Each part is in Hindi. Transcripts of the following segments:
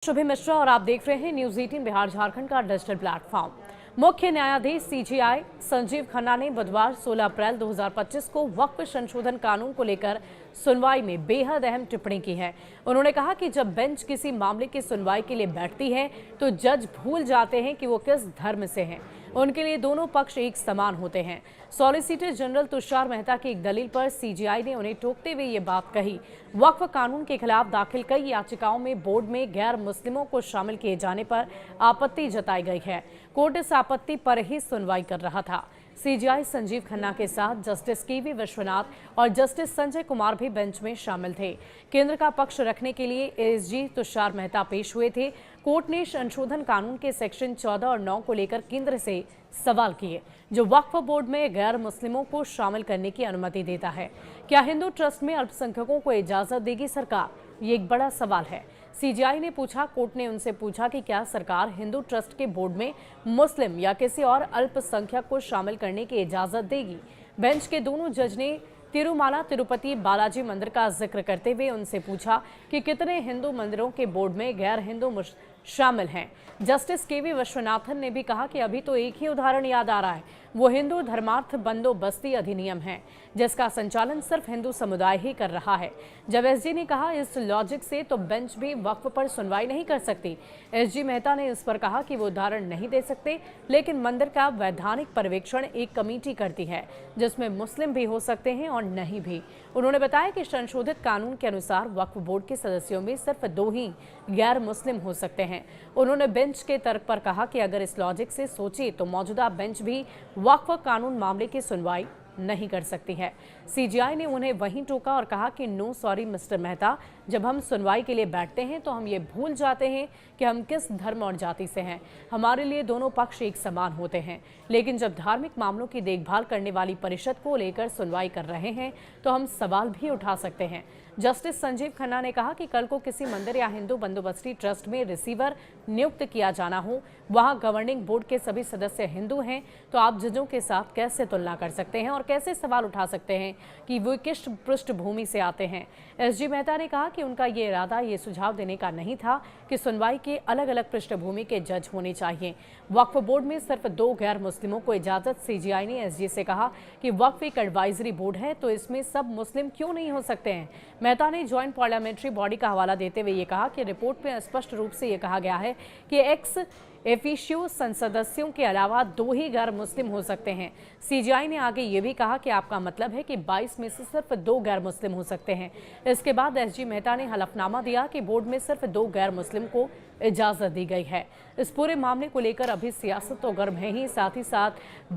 शुभम मिश्रा और आप देख रहे हैं न्यूज 18 बिहार झारखंड का डिजिटल प्लेटफॉर्म। मुख्य न्यायाधीश सीजेआई संजीव खन्ना ने बुधवार 16 अप्रैल 2025 को वक्फ संशोधन कानून को लेकर सुनवाई में बेहद अहम टिप्पणी की है। उन्होंने कहा कि जब बेंच किसी मामले की सुनवाई के लिए बैठती है तो जज भूल जाते हैं कि वो किस धर्म से हैं। उनके लिए दोनों पक्ष एक समान होते हैं। सॉलिसिटर जनरल तुषार मेहता की एक दलील पर सीजेआई ने उन्हें टोकते हुए ये बात कही। वक्फ कानून के खिलाफ दाखिल कई याचिकाओं में बोर्ड में गैर मुस्लिमों को शामिल किए जाने पर आपत्ति जताई गई है। कोर्ट इस आपत्ति पर ही सुनवाई कर रहा था। सीजेआई संजीव खन्ना के साथ जस्टिस केवी विश्वनाथ और जस्टिस संजय कुमार भी बेंच में शामिल थे। केंद्र का पक्ष रखने के लिए एएसजी तुषार मेहता पेश हुए थे। कोर्ट ने संशोधन कानून के सेक्शन 14 और 9 को लेकर केंद्र से सवाल किए, जो वक्फ बोर्ड में गैर मुस्लिमों को शामिल करने की अनुमति देता है। क्या हिंदू ट्रस्ट में अल्पसंख्यकों को इजाजत देगी सरकार? ये एक बड़ा सवाल है। सीजेआई ने पूछा। कोर्ट ने उनसे पूछा कि क्या सरकार हिंदू ट्रस्ट के बोर्ड में मुस्लिम या किसी और अल्पसंख्यक को शामिल करने की इजाजत देगी। बेंच के दोनों जज ने तिरुमाला तिरुपति बालाजी मंदिर का जिक्र करते हुए उनसे पूछा कि कितने हिंदू मंदिरों के बोर्ड में गैर हिंदू शामिल हैं। जस्टिस केवी विश्वनाथन ने भी कहा कि अभी तो एक ही उदाहरण याद आ रहा है, वो हिंदू धर्मार्थ बंदोबस्ती अधिनियम है, जिसका संचालन सिर्फ हिंदू समुदाय ही कर रहा है। जब एसजी ने कहा इस लॉजिक से तो बेंच भी वक्फ पर सुनवाई नहीं कर सकती। एसजी मेहता ने इस पर कहा कि वो उदाहरण नहीं दे सकते, लेकिन मंदिर का वैधानिक पर्यवेक्षण एक कमेटी करती है, जिसमें मुस्लिम भी हो सकते हैं और नहीं भी। उन्होंने बताया कि संशोधित कानून के अनुसार वक्फ बोर्ड के सदस्यों में सिर्फ 2 ही गैर मुस्लिम हो सकते हैं। उन्होंने बेंच के तर्क पर कहा कि अगर इस लॉजिक से सोचे तो मौजूदा बेंच भी वक्फ कानून मामले की सुनवाई नहीं कर सकती है। सीजेआई ने उन्हें वहीं टोका और कहा कि नो सॉरी मिस्टर मेहता, जब हम सुनवाई के लिए बैठते हैं तो हम ये भूल जाते हैं कि हम किस धर्म और जाति से हैं। हमारे लिए दोनों पक्ष एक समान होते हैं, लेकिन जब धार्मिक मामलों की देखभाल करने वाली परिषद को लेकर सुनवाई कर रहे हैं तो हम सवाल भी उठा सकते हैं। जस्टिस संजीव खन्ना ने कहा कि कल को किसी मंदिर या हिंदू बंदोबस्ती ट्रस्ट में रिसीवर नियुक्त किया जाना हो, वहां गवर्निंग बोर्ड के सभी सदस्य हिंदू हैं, तो आप जजों के साथ कैसे तुलना कर सकते हैं और कैसे सवाल उठा सकते हैं कि वो किस पृष्ठभूमि से आते हैं। एसजी मेहता ने कहा कि उनका ये इरादा ये सुझाव देने का नहीं था कि सुनवाई के अलग अलग पृष्ठभूमि के जज होने चाहिए। वक्फ बोर्ड में सिर्फ 2 गैर मुस्लिमों को इजाजत। सीजेआई ने एसजी से कहा कि वक्फ एक एडवाइजरी बोर्ड है, तो इसमें सब मुस्लिम क्यों नहीं हो सकते हैं। मेहता ने ज्वाइंट पार्लियामेंट्री बॉडी का हवाला देते हुए ये कहा कि रिपोर्ट में स्पष्ट रूप से ये कहा गया है कि एक्स एफिशियो सदस्यों के अलावा 2 ही गैर मुस्लिम हो सकते हैं। सीजेआई ने आगे ये भी कहा कि आपका मतलब है कि 22 में से सिर्फ 2 गैर मुस्लिम हो सकते हैं। इसके बाद एसजी मेहता ने हलफनामा दिया कि बोर्ड में सिर्फ 2 गैर मुस्लिम को इजाजत दी गई है। इस पूरे मामले को लेकर अभी सियासत तो गर्म है ही, साथ ही साथ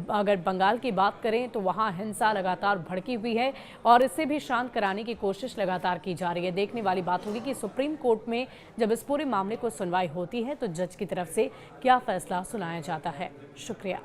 अगर बंगाल की बात करें तो वहां हिंसा लगातार भड़की हुई है और इसे भी शांत कराने की कोशिश लगातार की जा रही है। देखने वाली बात होगी कि सुप्रीम कोर्ट में जब इस पूरे मामले को सुनवाई होती है तो जज की तरफ से क्या फैसला सुनाया जाता है। शुक्रिया।